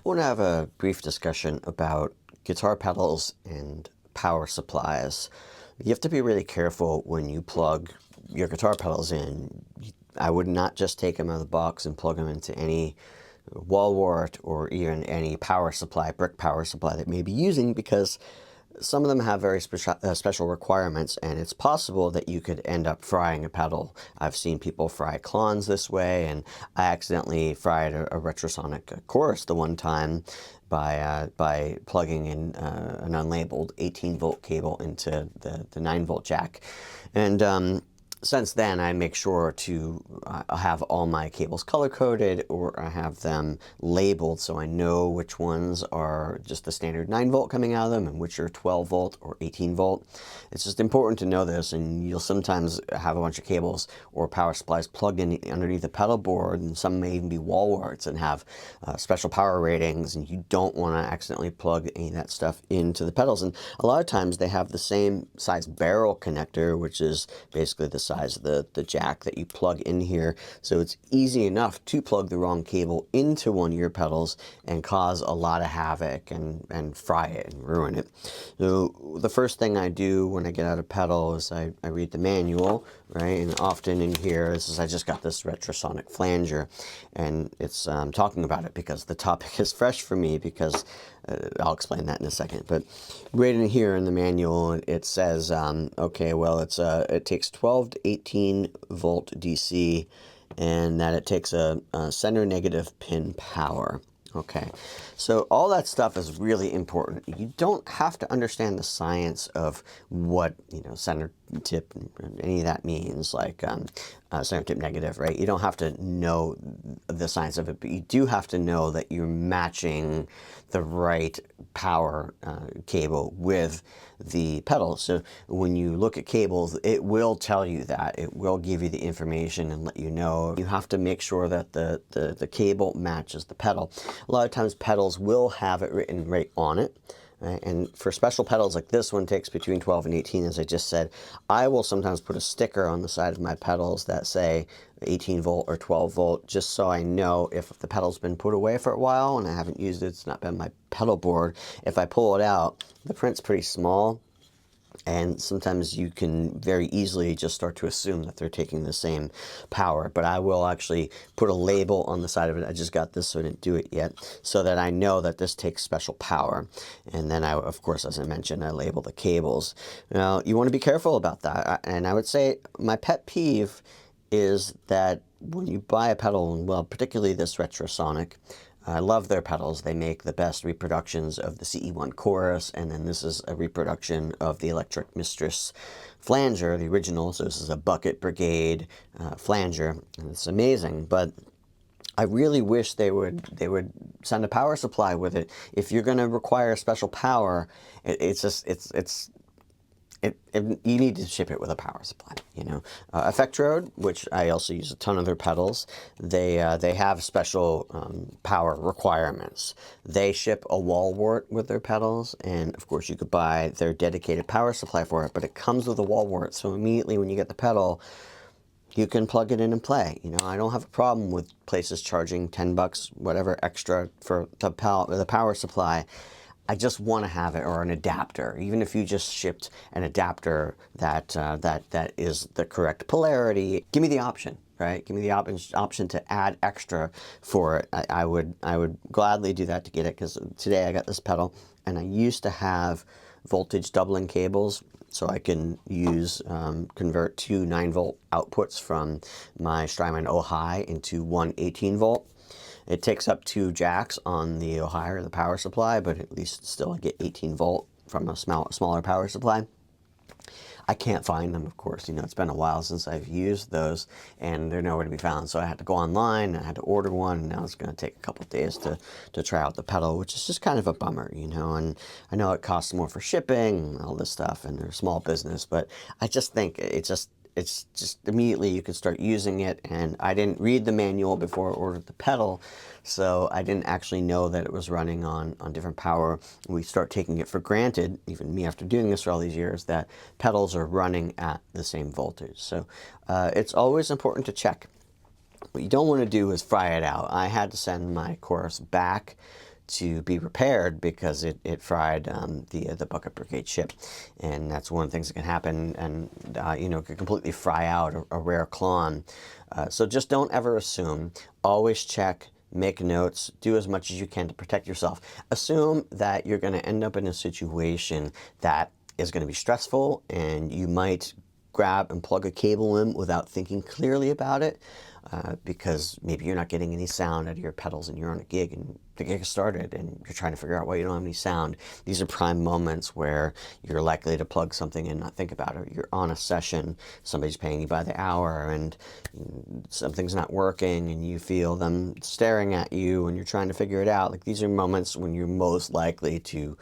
I want to have a brief discussion about guitar pedals and power supplies. You have to be really careful when you plug your guitar pedals in. I would not just take them out of the box and plug them into any wall wart or even any power supply, brick power supply that may be using, because some of them have very special requirements, and it's possible that you could end up frying a pedal. I've seen people fry clones this way, and I accidentally fried a retrosonic chorus the one time by plugging in an unlabeled 18-volt cable into the 9-volt jack. And since then, I make sure to have all my cables color-coded, or I have them labeled so I know which ones are just the standard 9-volt coming out of them and which are 12-volt or 18-volt. It's just important to know this, and you'll sometimes have a bunch of cables or power supplies plugged in underneath the pedal board, and some may even be wall warts and have special power ratings, and you don't want to accidentally plug any of that stuff into the pedals. And a lot of times they have the same size barrel connector, which is basically the size of the jack that you plug in here. So it's easy enough to plug the wrong cable into one of your pedals and cause a lot of havoc and fry it and ruin it. So the first thing I do when I get out a pedal is I read the manual, right? And often in here, I just got this retrosonic flanger, and it's talking about it because the topic is fresh for me, because I'll explain that in a second. But right in here in the manual, it says, okay, well, it takes 12 to 18 volt DC, and that it takes a center negative pin power. Okay, so all that stuff is really important. You don't have to understand the science of what, center tip and any of that means, like center tip negative, right? You don't have to know the science of it, but you do have to know that you're matching the right power cable with the pedal. So when you look at cables, it will tell you that. It will give you the information and let you know. You have to make sure that the cable matches the pedal. A lot of times pedals will have it written right on it. Right? And for special pedals like this one takes between 12 and 18, as I just said, I will sometimes put a sticker on the side of my pedals that say 18 volt or 12 volt, just so I know if the pedal's been put away for a while and I haven't used it, it's not been my pedal board. If I pull it out, the print's pretty small, and sometimes you can very easily just start to assume that they're taking the same power. But I will actually put a label on the side of it. I just got this, so I didn't do it yet, so that I know that this takes special power. And then of course, as I mentioned, I label the cables. Now, you want to be careful about that. And I would say my pet peeve is that when you buy a pedal, and well, particularly this retrosonic, I love their pedals. They make the best reproductions of the CE1 chorus, and then this is a reproduction of the Electric Mistress flanger, the original. So this is a Bucket Brigade flanger, and it's amazing. But I really wish they would send a power supply with it. If you're going to require special power, you need to ship it with a power supply, Effectrode, which I also use a ton of their pedals, they have special power requirements. They ship a wall wart with their pedals, and of course you could buy their dedicated power supply for it, but it comes with a wall wart, so immediately when you get the pedal, you can plug it in and play. I don't have a problem with places charging 10 bucks, whatever, extra for the power supply. I just want to have it, or an adapter. Even if you just shipped an adapter that is the correct polarity, give me the option, right? Give me the option to add extra for it. I would gladly do that to get it, because today I got this pedal, and I used to have voltage doubling cables, so I can convert two 9-volt outputs from my Strymon Oh-Hi into one 18-volt. It takes up 2 jacks on the Oh-Hi, or the power supply, but at least still I get 18 volt from a smaller power supply. I can't find them, of course. It's been a while since I've used those, and they're nowhere to be found. So I had to go online, and I had to order one, and now it's going to take a couple of days to try out the pedal, which is just kind of a bummer, And I know it costs more for shipping and all this stuff, and they're a small business, but I just think it's just immediately you can start using it. And I didn't read the manual before I ordered the pedal, so I didn't actually know that it was running on different power. We start taking it for granted, even me after doing this for all these years, that pedals are running at the same voltage. So it's always important to check. What you don't want to do is fry it out. I had to send my chorus back to be repaired because it fried the bucket brigade ship, and that's one of the things that can happen, and you know, could completely fry out a rare clone. So just don't ever assume. Always check, make notes, do as much as you can to protect yourself. Assume that you're going to end up in a situation that is going to be stressful, and you might grab and plug a cable in without thinking clearly about it, because maybe you're not getting any sound out of your pedals and you're on a gig and the gig has started and you're trying to figure out why you don't have any sound. These are prime moments where you're likely to plug something and not think about it. You're on a session, somebody's paying you by the hour, and something's not working and you feel them staring at you and you're trying to figure it out. Like, these are moments when you're most likely to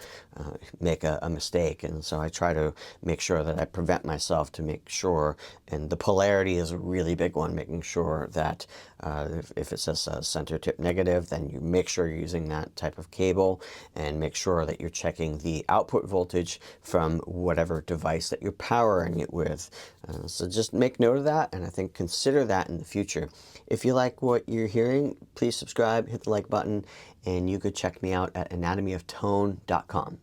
make a mistake. And so I try to make sure that I prevent myself to make sure, and the polarity is a really big one, making sure that if it says center tip negative, then you make sure you're using that type of cable, and make sure that you're checking the output voltage from whatever device that you're powering it with. So just make note of that, and I think consider that in the future. If you like what you're hearing, please subscribe, hit the like button, and you could check me out at anatomyoftone.com.